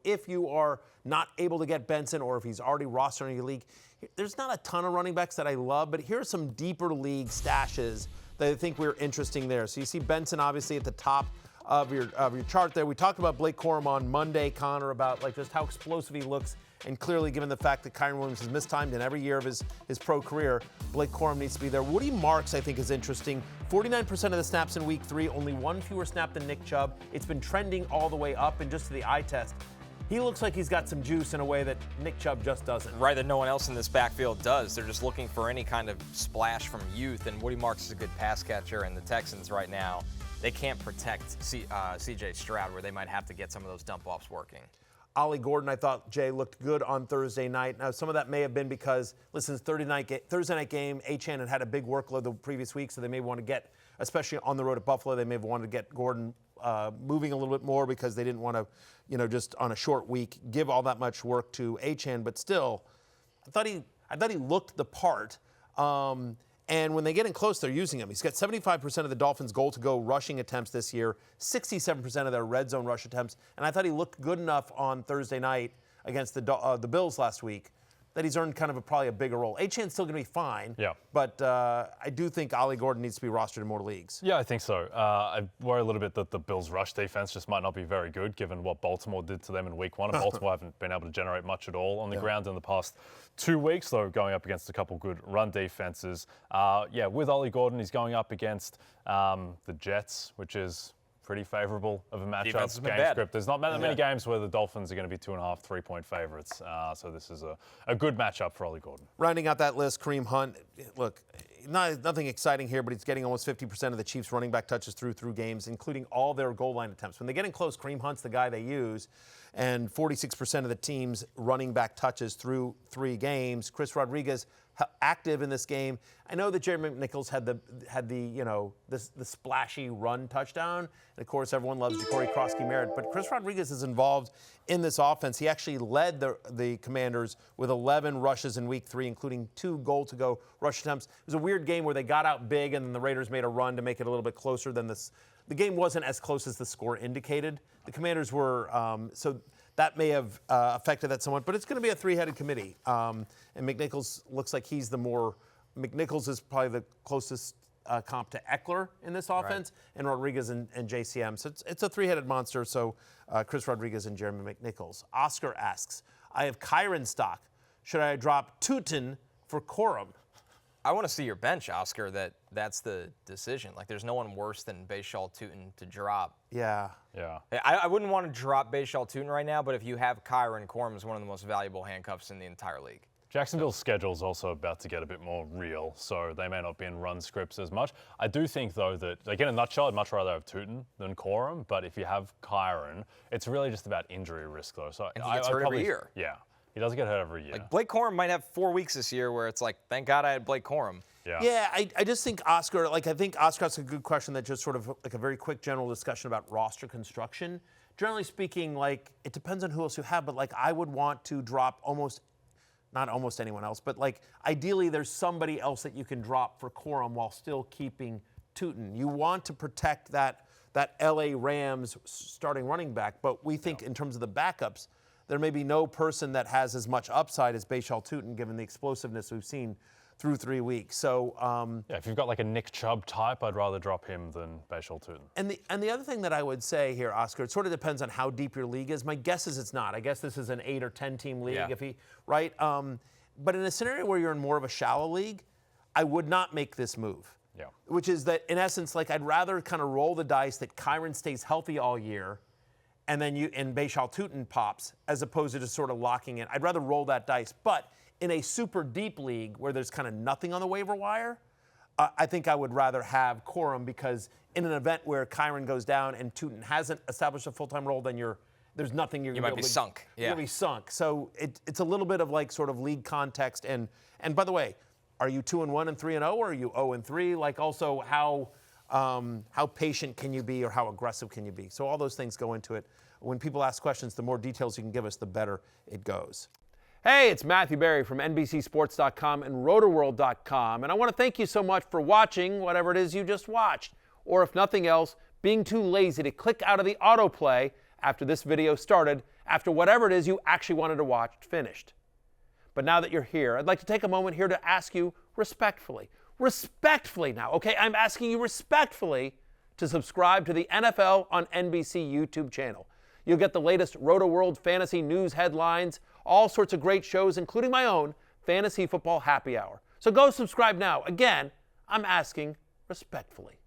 if you are not able to get Benson or if he's already rostered in your league, there's not a ton of running backs that I love, but here are some deeper league stashes that I think we're interesting there. So you see Benson obviously at the top of your chart there. We talked about Blake Corum on Monday, Connor, about like just how explosive he looks, and clearly given the fact that Kyren Williams has mistimed in every year of his pro career, Blake Corum needs to be there. Woody Marks, I think, is interesting. 49% of the snaps in week 3, only one fewer snap than Nick Chubb. It's been trending all the way up, and just to the eye test, he looks like he's got some juice in a way that Nick Chubb just doesn't. Right, that no one else in this backfield does. They're just looking for any kind of splash from youth, and Woody Marks is a good pass catcher, and the Texans right now, they can't protect C.J. Stroud, where they might have to get some of those dump-offs working. Ollie Gordon, I thought, Jay, looked good on Thursday night. Now, some of that may have been because, listen, Thursday night game, Achane had a big workload the previous week, so they may want to get, especially on the road at Buffalo, they may have wanted to get Gordon moving a little bit more because they didn't want to, just on a short week, give all that much work to Achane. But still, I thought he looked the part. And when they get in close, they're using him. He's got 75% of the Dolphins' goal-to-go rushing attempts this year, 67% of their red zone rush attempts. And I thought he looked good enough on Thursday night against the Bills last week that he's earned kind of probably a bigger role. Achane's still going to be fine, but I do think Ollie Gordon needs to be rostered in more leagues. Yeah, I think so. I worry a little bit that the Bills' rush defense just might not be very good, given what Baltimore did to them in week 1. And Baltimore haven't been able to generate much at all on the ground in the past 2 weeks, though, going up against a couple good run defenses. With Ollie Gordon, he's going up against the Jets, which is pretty favorable of a matchup. Game script. There's not that many games where the Dolphins are going to be 2.5, 3-point favorites. So this is a good matchup for Ollie Gordon. Rounding out that list, Kareem Hunt. Look, nothing exciting here, but he's getting almost 50% of the Chiefs' running back touches through games, including all their goal line attempts. When they get in close, Kareem Hunt's the guy they use, and 46% of the team's running back touches through 3 games. Cris Rodriguez active in this game. I know that Jerry McNichols had the splashy run touchdown. And of course, everyone loves Ja'Cory Krosky-Merritt, but Cris Rodriguez is involved in this offense. He actually led the Commanders with 11 rushes in week 3, including 2 goal-to-go rush attempts. It was a weird game where they got out big and then the Raiders made a run to make it a little bit closer than this. The game wasn't as close as the score indicated. The Commanders were, so that may have affected that somewhat, but it's going to be a 3-headed committee. And McNichols looks like he's McNichols is probably the closest comp to Eckler in this offense, and Rodriguez and JCM. So it's a 3-headed monster, so Cris Rodriguez and Jeremy McNichols. Oscar asks, I have Kyren stock. Should I drop Tuten for Corum? I want to see your bench, Oscar, that's the decision. Like, there's no one worse than Bashal Tuten to drop. Yeah. I wouldn't want to drop Bashal Tuten right now, but if you have Kyren, Corum is one of the most valuable handcuffs in the entire league. Jacksonville's schedule is also about to get a bit more real, so they may not be in run scripts as much. I do think, though, that, like, in a nutshell, I'd much rather have Tuten than Corum, but if you have Kyren, it's really just about injury risk, though. So and he gets hurt every year. Yeah. He doesn't get hurt every year. Like, Blake Corum might have 4 weeks this year where it's like, thank God I had Blake Corum. Yeah, I just think Oscar, I think Oscar asks a good question that just sort of like a very quick general discussion about roster construction. Generally speaking, like, it depends on who else you have, but like I would want to drop not almost anyone else, but like ideally there's somebody else that you can drop for Corum while still keeping Tuten. You want to protect that LA Rams starting running back, but we think in terms of the backups, there may be no person that has as much upside as Bashal Tuten given the explosiveness we've seen through 3 weeks. So if you've got like a Nick Chubb type, I'd rather drop him than Bashal Tuten. And the other thing that I would say here, Oscar, it sort of depends on how deep your league is. My guess is it's not. I guess this is an 8 or 10 team league, right? But in a scenario where you're in more of a shallow league, I would not make this move. Yeah. Which is that, in essence, like I'd rather kind of roll the dice that Kyren stays healthy all year, and then Bashal Tuten pops, as opposed to just sort of locking in. I'd rather roll that dice. But in a super deep league where there's kind of nothing on the waiver wire, I think I would rather have Corum, because in an event where Kyren goes down and Tuten hasn't established a full-time role, then there's nothing you're going to be able to. Sunk. You're going to be sunk. So it's a little bit of like sort of league context. And by the way, are you 2-1 and 3-0, or are you 0-3? Like also how patient can you be, or how aggressive can you be? So all those things go into it. When people ask questions, the more details you can give us, the better it goes. Hey, it's Matthew Berry from NBCSports.com and RotoWorld.com, and I want to thank you so much for watching whatever it is you just watched, or if nothing else, being too lazy to click out of the autoplay after this video started, after whatever it is you actually wanted to watch finished. But now that you're here, I'd like to take a moment here to ask you respectfully now, okay? I'm asking you respectfully to subscribe to the NFL on NBC YouTube channel. You'll get the latest Roto-World fantasy news headlines, all sorts of great shows, including my own Fantasy Football Happy Hour. So go subscribe now. Again, I'm asking respectfully.